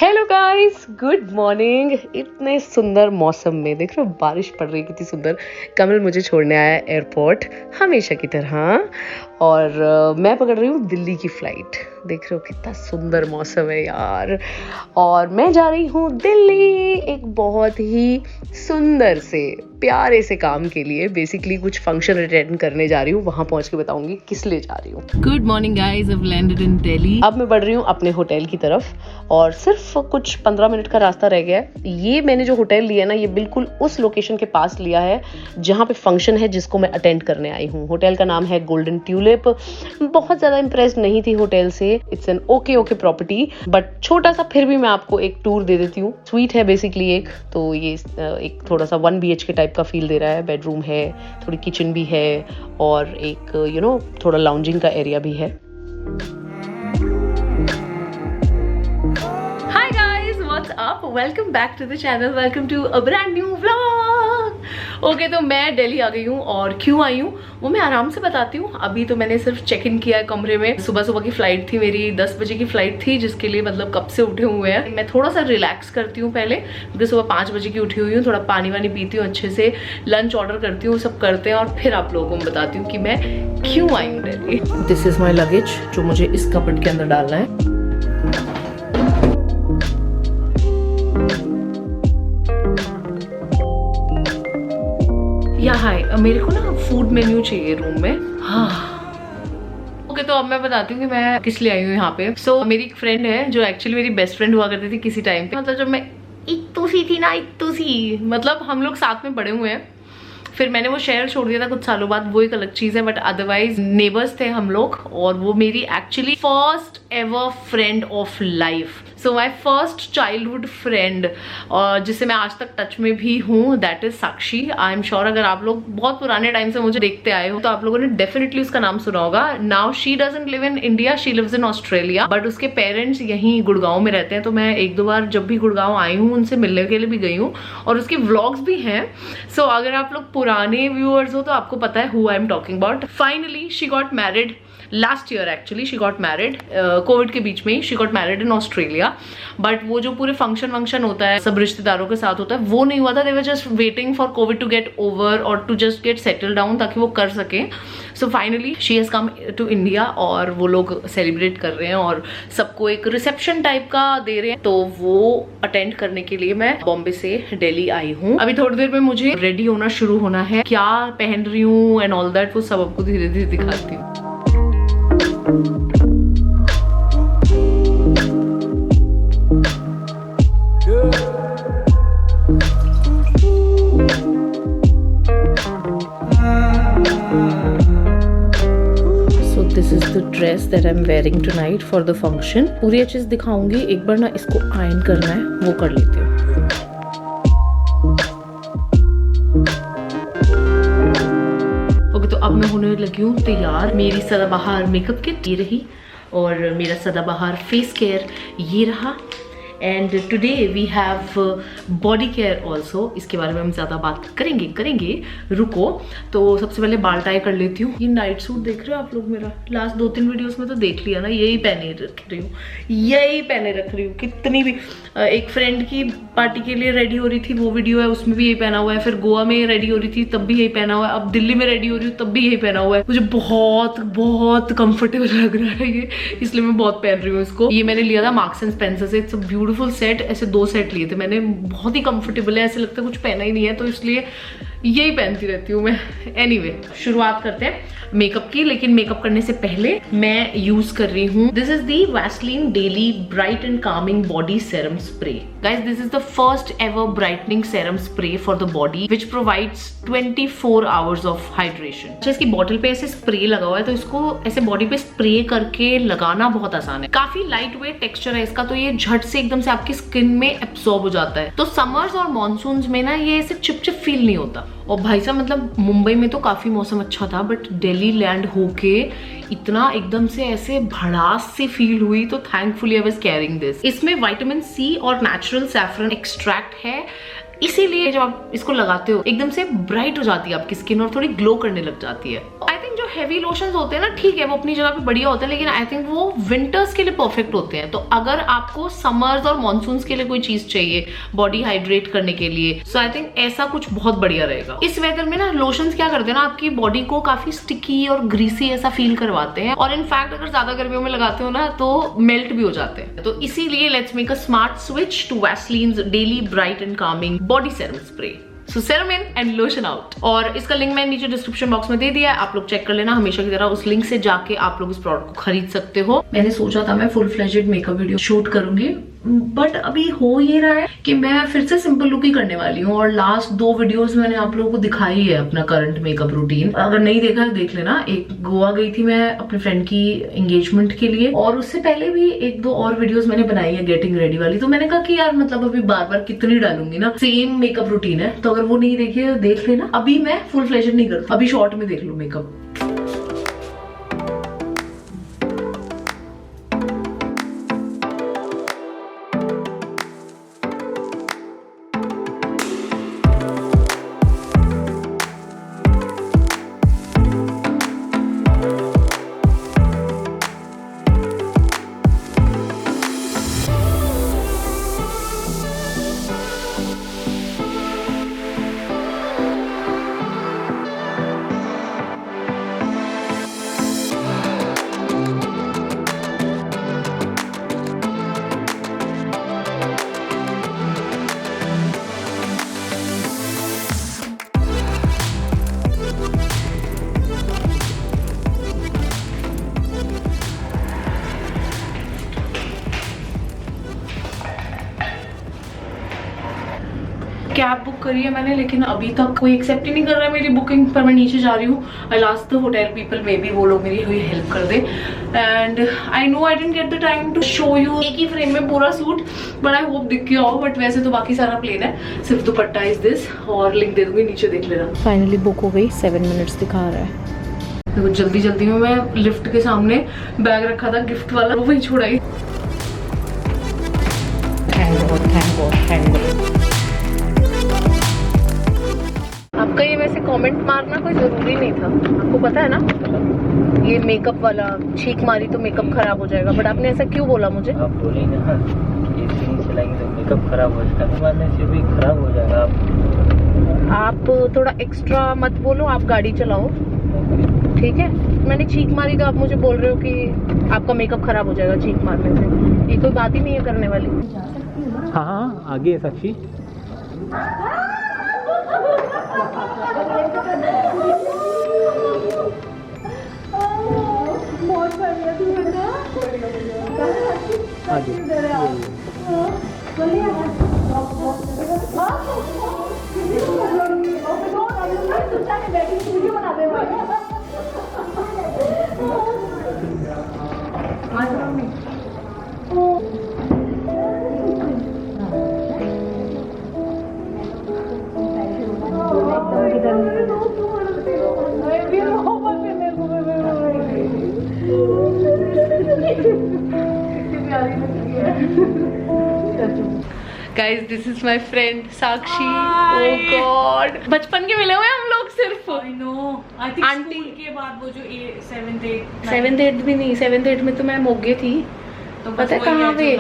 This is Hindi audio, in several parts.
Hello guys, good morning. इतने सुंदर मौसम में देख रहे हो बारिश पड़ रही है, कितनी सुंदर। कमल मुझे छोड़ने आया एयरपोर्ट हमेशा की तरह, और मैं पकड़ रही हूँ दिल्ली की फ्लाइट। देख रहे हो कितना सुंदर मौसम है यार। और मैं जा रही हूँ दिल्ली एक बहुत ही सुंदर से प्यारे से काम के लिए। बेसिकली कुछ फंक्शन अटेंड करने जा रही हूँ, वहां पहुंच के बताऊंगी किस लिए जा रही हूँ। Good morning guys, I have landed in Delhi. अब मैं बढ़ रही हूँ अपने होटल की तरफ और सिर्फ कुछ 15 मिनट का रास्ता रह गया है। ये मैंने जो होटल लिया ना, ये बिल्कुल उस लोकेशन के पास लिया है जहाँ पे फंक्शन है जिसको मैं अटेंड करने आई हूँ। होटल का नाम है गोल्डन ट्यूलिप। बहुत ज्यादा इंप्रेस्ड नहीं थी होटल से। It's an okay property, but छोटा सा फिर भी मैं आपको एक टूर दे देती हूँ। स्वीट है बेसिकली एक, तो ये एक थोड़ा सा 1 BHK टाइप का फील दे रहा है। बेडरूम है, थोड़ी किचन भी है और एक थोड़ा लाउंजिंग का एरिया भी है। What's up? Welcome back to the channel. Welcome to a brand new vlog. Okay, तो मैं दिल्ली आ गई हूँ और क्यों आई हूँ वो मैं आराम से बताती हूँ। अभी तो मैंने सिर्फ चेक इन किया है कमरे में। सुबह की फ्लाइट थी मेरी, 10 बजे की फ्लाइट थी, जिसके लिए मतलब कब से उठे हुए हैं। मैं थोड़ा सा रिलैक्स करती हूँ पहले, क्योंकि सुबह 5 बजे की उठी हुई हूँ। थोड़ा पानी वानी पीती हूँ अच्छे से, लंच ऑर्डर करती हूँ, सब करते हैं और फिर आप लोगों को बताती हूँ कि मैं क्यों आई हूँ Delhi. This is my luggage जो मुझे इस कपबोर्ड के अंदर डालना है। हाय, मेरे को ना फूड मेन्यू चाहिए रूम में। हाँ ओके, तो अब मैं बताती हूँ कि मैं किस लिए आई हूँ यहाँ पे। सो मेरी एक फ्रेंड है जो एक्चुअली मेरी बेस्ट फ्रेंड हुआ करती थी किसी टाइम पे। मतलब जब मैं इत्तू सी थी ना, इत्तू सी, मतलब हम लोग साथ में बड़े हुए हैं। फिर मैंने वो शहर छोड़ दिया था कुछ सालों बाद, वो एक अलग चीज है, बट अदरवाइज नेबर्स थे हम लोग। और वो मेरी actually first ever friend of life. So my first childhood friend, जिससे मैं आज तक टच में भी हूँ, that is Sakshi. I am sure अगर आप लोग बहुत पुराने टाइम से मुझे देखते आए हो तो आप लोगों ने डेफिनेटली उसका नाम सुना होगा। Now she doesn't live in India, she lives in Australia, but उसके पेरेंट्स यहीं गुड़गांव में रहते हैं। तो मैं 1-2 बार जब भी गुड़गांव आई हूँ उनसे मिलने के लिए भी गई हूँ, और उसके व्लॉग्स भी हैं। सो अगर आप लोग पुराने व्यूअर्स हो तो आपको पता है who I am talking about. Finally she got married last year. Actually she got married covid के बीच में ही, she got married in Australia. But वो जो पूरे फंक्शन होता है सब रिश्तेदारों के साथ होता है, वो नहीं हुआ था। They were just waiting for covid to get over और to just get settle down, ताकि वो कर सके। So finally she has come to India और वो लोग सेलिब्रेट कर रहे हैं और सबको एक रिसेप्शन टाइप का दे रहे हैं। तो वो अटेंड करने के लिए मैं बॉम्बे से दिल्ली आई हूँ। अभी थोड़ी देर में मुझे रेडी होना शुरू होना है। क्या पहन रही हूँ एंड ऑल दैट वो सब आपको धीरे धीरे दिखाती हूँ। This is the dress that I'm wearing tonight for the function. पूरी अच्छे से दिखाऊंगी। एक बार ना इसको आयरन करना है, वो कर लेती हूँ। ओके, तो अब मैं होने लगी हूँ तैयार। मेरी सदाबहार मेकअप किट ये रही और मेरा सदाबहार फेस केयर ये रहा। And today we have body care also. इसके बारे में हम ज़्यादा बात करेंगे, रुको। तो सबसे पहले बाल टाई कर लेती हूँ। ये नाइट सूट देख रहे हो आप लोग मेरा, लास्ट 2-3 वीडियोस में तो देख लिया ना, यही पहने रख रही हूँ कितनी भी। एक फ्रेंड की पार्टी के लिए रेडी हो रही थी, वो वीडियो है, उसमें भी यही पहना हुआ है। फिर गोवा में रेडी हो रही थी तब भी यही पहना हुआ है। अब दिल्ली में रेडी हो रही हूँ तब भी यही पहना हुआ है। मुझे बहुत कंफर्टेबल लग रहा है ये, इसलिए मैं बहुत पहन रही हूँ इसको। ये मैंने लिया था मार्क्स एंड स्पेंसर से। It's a beautiful set. ऐसे 2 सेट लिए थे मैंने, बहुत ही कंफर्टेबल है, ऐसे लगता है कुछ पहना ही नहीं है, तो इसलिए यही पहनती रहती हूँ मैं। एनीवे, शुरुआत करते हैं मेकअप की। लेकिन मेकअप करने से पहले मैं यूज कर रही हूँ, this is the Vaseline daily bright and calming body serum spray. Guys, this is the first ever brightening serum spray for the body which provides 24 hours of hydration. अच्छा, इसकी बॉटल पे ऐसे स्प्रे लगा हुआ है, तो इसको ऐसे बॉडी पे स्प्रे करके लगाना बहुत आसान है। काफी लाइट वेट टेक्सचर है इसका, तो ये झट से एकदम से आपकी स्किन में एब्सॉर्ब हो जाता है। तो समर्स और मॉनसून में ना ये ऐसे चिपचिप फील नहीं होता। और भाई साहब, मतलब मुंबई में तो काफी मौसम अच्छा था, बट दिल्ली लैंड होके इतना एकदम से ऐसे भड़ास से फील हुई, तो thankfully I was carrying this. इसमें विटामिन सी और नेचुरल सैफरन एक्सट्रैक्ट है, इसीलिए जब आप इसको लगाते हो एकदम से ब्राइट हो जाती है आपकी स्किन और थोड़ी ग्लो करने लग जाती है। आई थिंक जो हैवी लोशंस होते हैं ना, ठीक है वो अपनी जगह पे बढ़िया होते हैं, लेकिन आई थिंक वो विंटर्स के लिए परफेक्ट होते हैं। तो अगर आपको समर्स और मॉनसून्स के लिए कोई चीज चाहिए बॉडी हाइड्रेट करने के लिए, सो आई थिंक ऐसा कुछ बहुत बढ़िया रहेगा। इस वेदर में ना लोशंस क्या करते हैं ना, आपकी बॉडी को काफी स्टिकी और ग्रीसी ऐसा फील करवाते हैं, और इनफैक्ट अगर ज्यादा गर्मियों में लगाते हो ना तो मेल्ट भी हो जाते हैं। तो इसीलिए let's make a smart switch to Vaseline's daily bright and calming body serum spray. So serum in and lotion out. और इसका लिंक मैंने नीचे डिस्क्रिप्शन बॉक्स में दे दिया है, आप लोग चेक कर लेना। हमेशा की तरह उस लिंक से जाके आप लोग इस प्रोडक्ट को खरीद सकते हो। मैंने सोचा था मैं full fledged makeup video shoot करूंगी, बट अभी हो ये रहा है कि मैं फिर से सिंपल लुक ही करने वाली हूँ। और लास्ट 2 वीडियोस मैंने आप लोगों को दिखाई है अपना करंट मेकअप रूटीन, अगर नहीं देखा है देख लेना। एक गोवा गई थी मैं अपने फ्रेंड की एंगेजमेंट के लिए, और उससे पहले भी 1-2 और वीडियोस मैंने बनाई है गेटिंग रेडी वाली। तो मैंने कहा कि यार मतलब अभी बार बार कितनी डालूंगी ना, सेम मेकअप रूटीन है, तो अगर वो नहीं देखी है देख लेना। अभी मैं फुल फ्लेजेड नहीं करती, अभी शॉर्ट में देख लो मेकअप। कैब बुक करी है मैंने, लेकिन अभी तक कोई एक्सेप्ट ही नहीं कर रहा है मेरी बुकिंग, पर मैं नीचे जा रही हूँ। I last the hotel people, maybe वो लोग मेरी हुई हेल्प कर दे। And I know I didn't get the time to show you एक ही फ्रेम में पूरा सूट, बट आई होप दिख गया हो। बट वैसे तो बाकी सारा प्लेन है, सिर्फ दुपट्टा इज दिस, और लिंक दे दूंगी नीचे, देख लेना। फाइनली बुक हो गई, 7 मिनट्स दिखा रहा है। देखो जल्दी जल्दी में मैं लिफ्ट के सामने बैग रखा था गिफ्ट वाला, वो वहीं छोड़ाई। Thank God, thank God, thank God. आपका ये वैसे कमेंट मारना कोई जरूरी नहीं था, आपको पता है ना ये मेकअप वाला, छींक मारी तो मेकअप खराब हो जाएगा, बट आपने ऐसा क्यों बोला मुझे? आप बोली ना एसी नहीं चलाएंगे तो मेकअप खराब हो जाएगा, मारने से भी खराब हो जाएगा। आप थोड़ा एक्स्ट्रा मत बोलो, आप गाड़ी चलाओ, ठीक है? मैंने छींक मारी तो आप मुझे बोल रहे हो कि आपका मेकअप खराब हो जाएगा छींक मारने से, ये कोई बात ही नहीं है करने वाली। हाँ आगे है साक्षी। Guys, this is my friend Sakshi. Oh God, बचपन के मिले हुए हम लोग सिर्फ। I know. I think aunty school के बाद वो जो 7th 8th 7th 8th भी नहीं, 7th 8th में तो मैं मोगे थी, तो पता है कहाँ पे?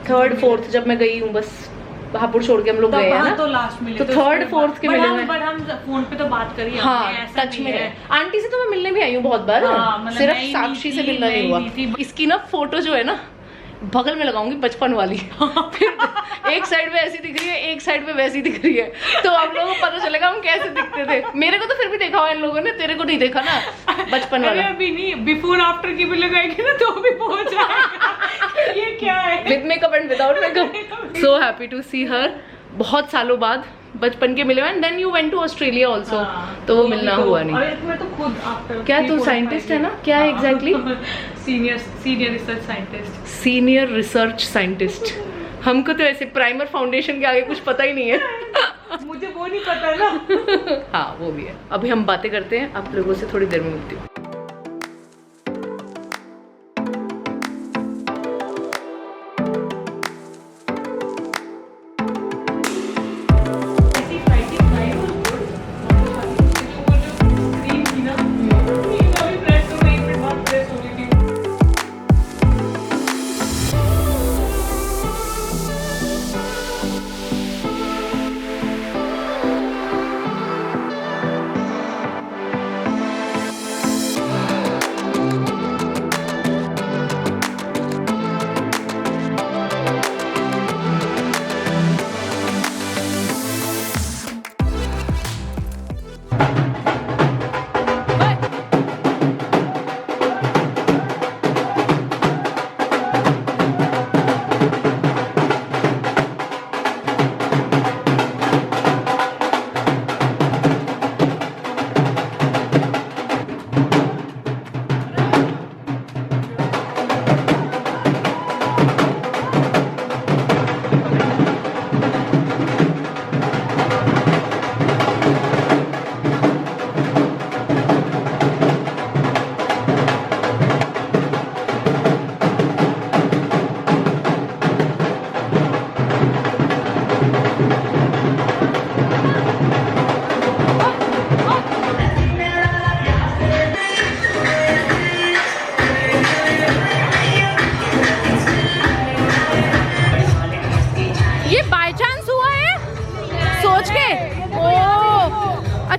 3rd 4th जब मैं गई हूँ, बस हापुड़ छोड़ के हम लोग गए हैं ना, तो लास्ट मिले, तो 3rd 4th के मिले हुए। बट हम फोन पे तो बात करी, हाँ टच में है। आंटी से तो मैं मिलने भी आई हूँ बहुत बार, मतलब सिर्फ साक्षी से मिलना नहीं हुआ। इसकी ना फोटो जो है ना बगल में लगाऊंगी बचपन वाली फिर एक साइड पे ऐसी दिख रही है, एक साइड पे वैसी दिख रही है, तो आप लोगों को पता चलेगा हम कैसे दिखते थे। मेरे को तो फिर भी देखा हुआ इन लोगों ने, तेरे को नहीं देखा ना बचपन वाला। अभी नहीं, बिफोर आफ्टर की भी लगाएगी ना तो भी पहुंच जाएगा। ये क्या है, with makeup and without makeup. So happy to see her, बहुत सालों बाद बचपन के मिले हुए। And then you went to Australia also, तो वो मिलना हुआ नहीं। और मैं तो खुद आफ्टर, क्या तू साइंटिस्ट है ना, क्या है exactly? Senior research scientist. Senior research scientist. हमको तो ऐसे प्राइमर फाउंडेशन के आगे कुछ पता ही नहीं है। मुझे वो नहीं पता ना। हाँ वो भी है। अभी हम बातें करते हैं, आप लोगों से थोड़ी देर में मिलती हूँ।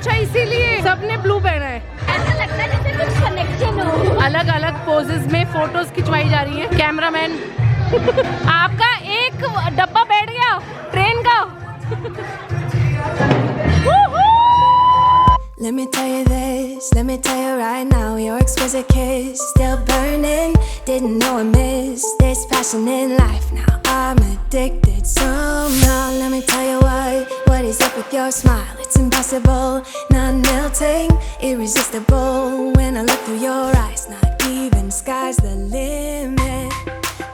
अच्छा इसीलिए सबने ब्लू पहना है। ऐसा लगता है जैसे कुछ कनेक्शन हो। अलग अलग पोजेस में फोटोज खिंचवाई जा रही हैं। कैमरामैन आपका एक डब्बा बैठ गया ट्रेन का। Let me tell you this, let me tell you right now, your exquisite kiss still burning. Didn't know I missed this passion in life. Now I'm addicted somehow. Let me tell you what is up with your smile? It's impossible, not melting, irresistible. When I look through your eyes, not even sky's the limit.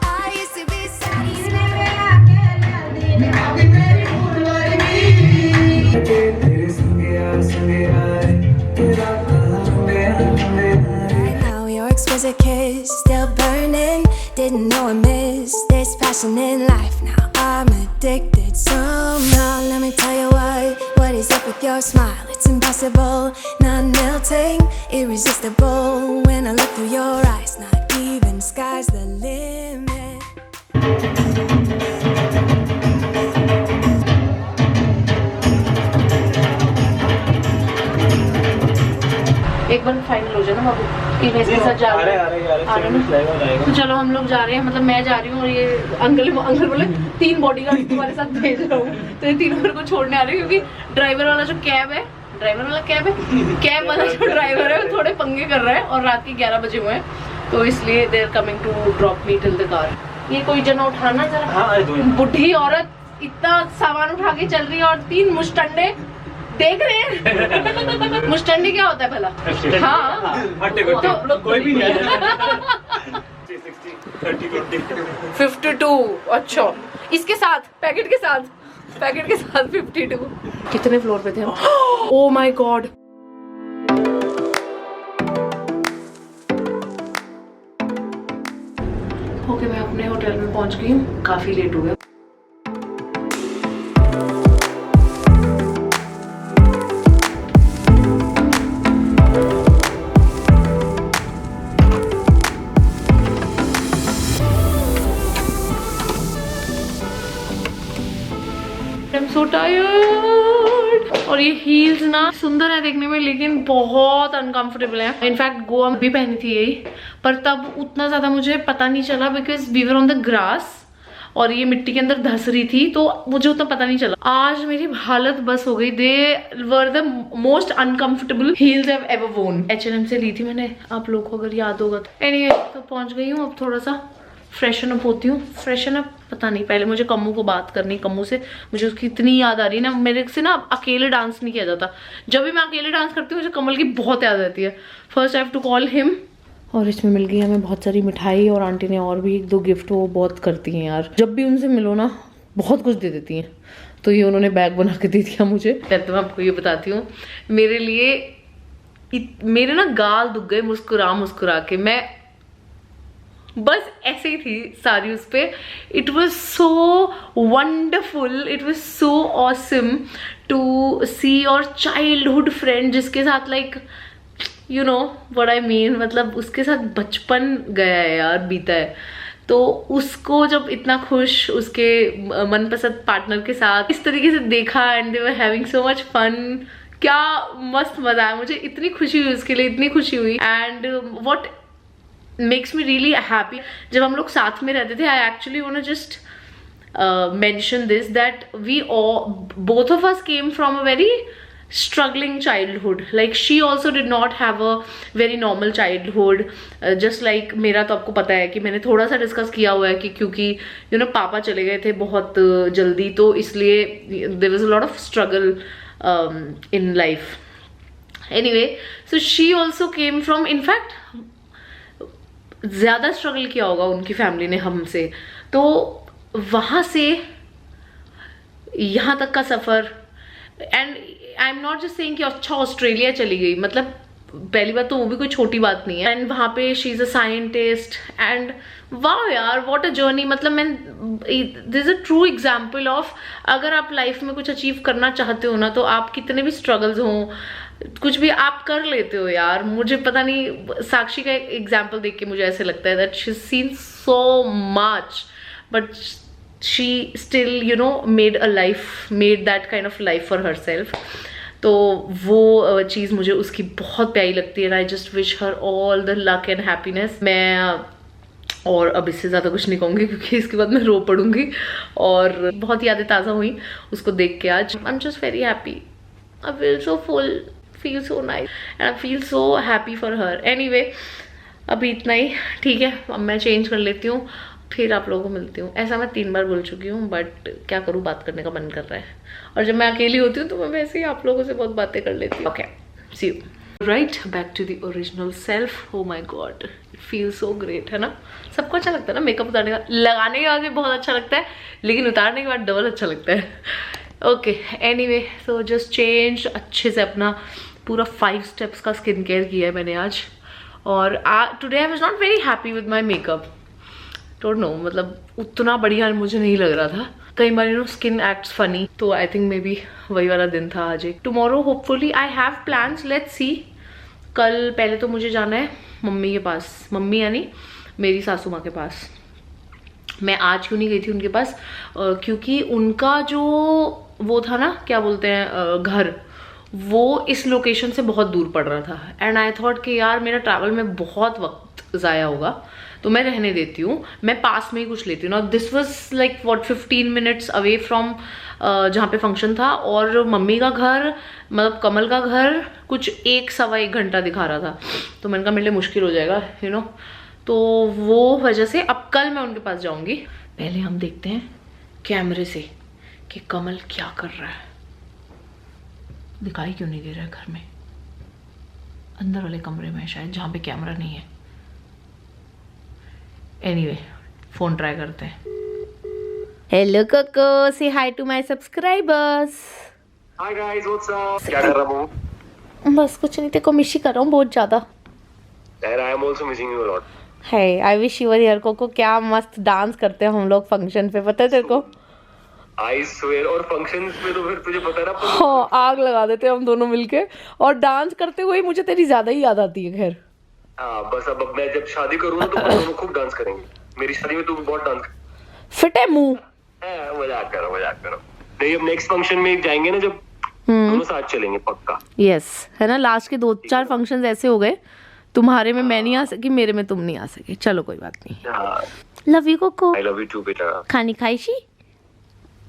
I used to be so right now, your exquisite kiss still burning. Didn't know I missed this passion in life. Now I'm addicted somehow. Let me tell you what is up with your smile? It's impossible, not melting, irresistible. When I look through your eyes, not even sky's the limit. एक बार फाइनल हो जाए ना बाबू कि मैं इसके साथ जा रही हूँ। तो चलो हम लोग जा रहे हैं, मतलब मैं जा रही हूँ और ये अंकल बोले 3 बॉडीगार्ड तुम्हारे साथ भेज रहा हूँ, तो ये तीनों मेरे को छोड़ने आ रहे हैं क्योंकि ड्राइवर वाला जो कैब वाला जो ड्राइवर है वो थोड़े पंगे कर रहा है और रात के 11 बजे हुए हैं, तो इसलिए they are coming to drop me till the car. ये कोई जना उठाना जरा, बुढ़ी औरत इतना सामान उठा के चल रही है और 3 मुस्टंडे देख रहे हैं। मुस्टंडी क्या होता है भला? हाँ तो कोई भी नहीं है। 52 अच्छा, इसके साथ पैकेट के साथ 52। कितने फ्लोर पे थे हम? Oh my God. ओके मैं अपने होटल में पहुंच गई हूँ, काफी लेट हो गया। I'm so tired। और ये हील्स ना सुंदर है देखने में लेकिन बहुत अनकंफर्टेबल है। इनफैक्ट गोवा भी पहनी थी यही, पर तब उतना ज्यादा मुझे पता नहीं चला because we were on the grass और ये मिट्टी के अंदर धस रही थी, तो मुझे उतना पता नहीं चला। आज मेरी हालत बस हो गई। They were the most uncomfortable heels I've ever worn। H&M से ली थी मैंने, आप लोग को अगर याद होगा तो। एनीवे तो पहुंच गई हूँ, अब थोड़ा सा फ्रेशन अप होती हूँ। फ्रेशन अप पता नहीं, पहले मुझे कम्मू को बात करनी, कम्मू से मुझे उसकी इतनी याद आ रही है ना। मेरे से ना अकेले डांस नहीं किया जाता, जब भी मैं अकेले डांस करती हूँ मुझे कमल की बहुत याद आती है। First I have to call him. और इसमें मिल गई हमें बहुत सारी मिठाई और आंटी ने और भी 1-2 गिफ्ट, वो बहुत करती हैं यार, जब भी उनसे मिलो ना बहुत कुछ दे देती हैं। तो ये उन्होंने बैग बना के दे दिया मुझे। तो मैं आपको ये बताती हूँ, मेरे लिए मेरे ना गाल दुख गए मुस्कुरा के। मैं बस ऐसे ही थी सारी उस पे। It was so wonderful, it was so awesome to see your childhood friend जिसके साथ like you know what I mean, मतलब उसके साथ बचपन गया है यार, बीता है। तो उसको जब इतना खुश उसके मनपसंद पार्टनर के साथ इस तरीके से देखा and they were having so much fun, क्या मस्त मजा आया। मुझे इतनी खुशी हुई उसके लिए, इतनी खुशी हुई। And what makes me really happy, जब हम लोग साथ में रहते थे, I actually want to just mention this that we all, both of us came from a very struggling childhood. Like she also did not have a very normal childhood, just like मेरा तो आपको पता है कि मैंने थोड़ा सा डिस्कस किया हुआ है कि क्योंकि you know पापा चले गए थे बहुत जल्दी, तो इसलिए there was a lot of struggle in life. Anyway, so she also came from, in fact ज़्यादा स्ट्रगल किया होगा उनकी फैमिली ने हमसे, तो वहाँ से यहाँ तक का सफ़र। And I am not just saying कि अच्छा ऑस्ट्रेलिया चली गई, मतलब पहली बात तो वो भी कोई छोटी बात नहीं है। एंड वहाँ पे she is a scientist and wow यार व्हाट अ जर्नी। मतलब मैं this is a true example of अगर आप लाइफ में कुछ अचीव करना चाहते हो ना, तो आप कितने भी स्ट्रगल्स हों, कुछ भी आप कर लेते हो यार। मुझे पता नहीं, साक्षी का एग्जाम्पल देख के मुझे ऐसे लगता है that she seen so much but she still you know made that kind of life for herself. तो वो चीज़ मुझे उसकी बहुत प्यारी लगती है and I just wish her all the luck and happiness. मैं और अब इससे ज़्यादा कुछ नहीं कहूँगी क्योंकि इसके बाद मैं रो पड़ूंगी। और बहुत यादें ताज़ा हुई उसको देख के आज। I am just very happy, I feel so full, feel so nice and I feel so happy for her. Anyway अभी इतना ही, ठीक है। अब मैं चेंज कर लेती हूँ, फिर आप लोगों को मिलती हूँ। ऐसा मैं 3 बार बोल चुकी हूँ बट क्या करूँ, बात करने का मन कर रहा है। और जब मैं अकेली होती हूँ तो मैं वैसे ही आप लोगों से बहुत बातें कर लेती हूँ। Okay, see you. Right, back to the original self. Oh my God, feel so great, है ना। सबको अच्छा लगता है ना मेकअप उतारने का। लगाने के बाद भी बहुत अच्छा लगता है, लेकिन उतारने के बाद डबल अच्छा लगता है। Okay, anyway so just change अच्छे से अपना पूरा 5 स्टेप्स का स्किन केयर किया है मैंने आज। और today I was not very happy with my makeup, don't know, मतलब उतना बढ़िया मुझे नहीं लग रहा था। कई बार स्किन एक्ट्स फनी, तो आई थिंक मे बी वही वाला दिन था आज। Tomorrow hopefully I have plans, let's see. कल पहले तो मुझे जाना है मम्मी के पास, मम्मी यानी मेरी सासू माँ के पास। मैं आज क्यों नहीं गई थी उनके पास, क्योंकि उनका जो वो था ना, क्या बोलते हैं, घर, वो इस लोकेशन से बहुत दूर पड़ रहा था। एंड आई थॉट कि यार मेरा ट्रैवल में बहुत वक्त ज़ाया होगा, तो मैं रहने देती हूँ, मैं पास में ही कुछ लेती हूँ ना। This was like 15 minutes away from जहाँ पे फंक्शन था। और मम्मी का घर, मतलब कमल का घर, कुछ 1-1.25 घंटा दिखा रहा था। तो मैंने कहा मेरे लिए मुश्किल हो जाएगा, तो वो वजह से अब कल मैं उनके पास जाऊँगी। पहले हम देखते हैं कैमरे से कि कमल क्या कर रहा है। दिखाई क्यों नहीं दे रहा है घर में, अंदर वाले कमरे में शायद, जहाँ पे कैमरा नहीं है। एनीवे फोन ट्राई करते हैं। Hello Coco, say hi to my subscribers. Hi guys, what's up? क्या कर रहा हूँ? बस कुछ नहीं, तेरे को मिस ही कर रहा हूँ बहुत ज्यादा। यार I am also missing you a lot. है, I wish you were here Coco. क्या मस्त डांस करते हैं हम लोग फंक्शन पे, पता है तेरे को? I swear. और फंक्शंस में तो फिर तुझे पता है ना, हाँ, आग लगा देते हैं हम दोनों मिलके। और डांस करते हुए मुझे तेरी ज्यादा ही याद आती है। खैर हाँ, बस अब मैं जब शादी करूँ तो हम दोनों खूब डांस करेंगे। मेरी शादी में तू बहुत डांस कर। फिट है मुंह। मजाक करो, मजाक करो। नहीं, अब नेक्स्ट फंक्शन में जाएंगे ना, जब दोनों साथ चलेंगे पक्का। यस, है ना। लास्ट के 2-4 फंक्शंस ऐसे हो गए, तुम्हारे में मैं नहीं आ सकी, मेरे में तुम नहीं आ सके। चलो कोई बात नहीं। Love you Coco. I love you too बेटा। खानी खाई?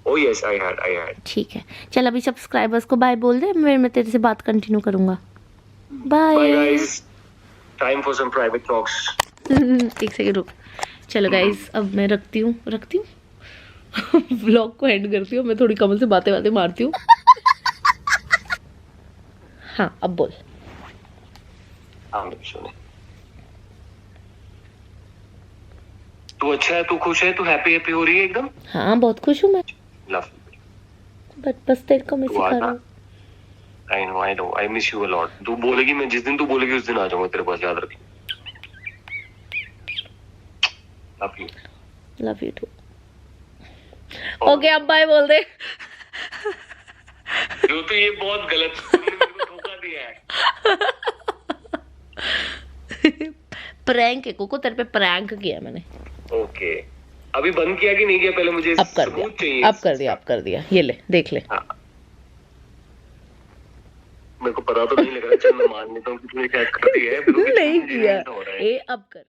Oh yes, I had. ठीक है, चल अभी सब्सक्राइबर्स को बाय बोल दे, मैं तेरे से बात कंटिन्यू करूंगा। Bye guys, time for some private talks. एक सेकंड रुक। चलो गाइस, अब मैं रखती हूँ व्लॉग को एंड करती हूँ। मैं थोड़ी कमल से बातें मारती हूँ। हाँ, अब बोल। तू अच्छा है, तू खुश है, तू हैप्पी हो रही है एकदम? हाँ, बहुत खुश हूँ मैं। लव। बट बस तेरे को मिस कर रहा हूँ। I know, I miss you a lot. तू बोलेगी, मैं जिस दिन तू बोलेगी उस दिन आ जाऊंगा तेरे पास, याद रखी। Love you too. ओके, अब बाय बोल दे। जो तो ये बहुत गलत, तुमने मेरे को धोखा दिया है। प्रैंक है कोको, तेरे पे प्रैंक किया मैंने। ओके, अभी बंद किया कि नहीं किया? पहले मुझे अब कर दिया, चाहिए। अब कर दिया। ये ले, देख ले। हाँ। मेरे को पता तो नहीं लग रहा, चल मैं मान लेता हूँ कि तूने क्या कर दिया है। नहीं किया, अब कर।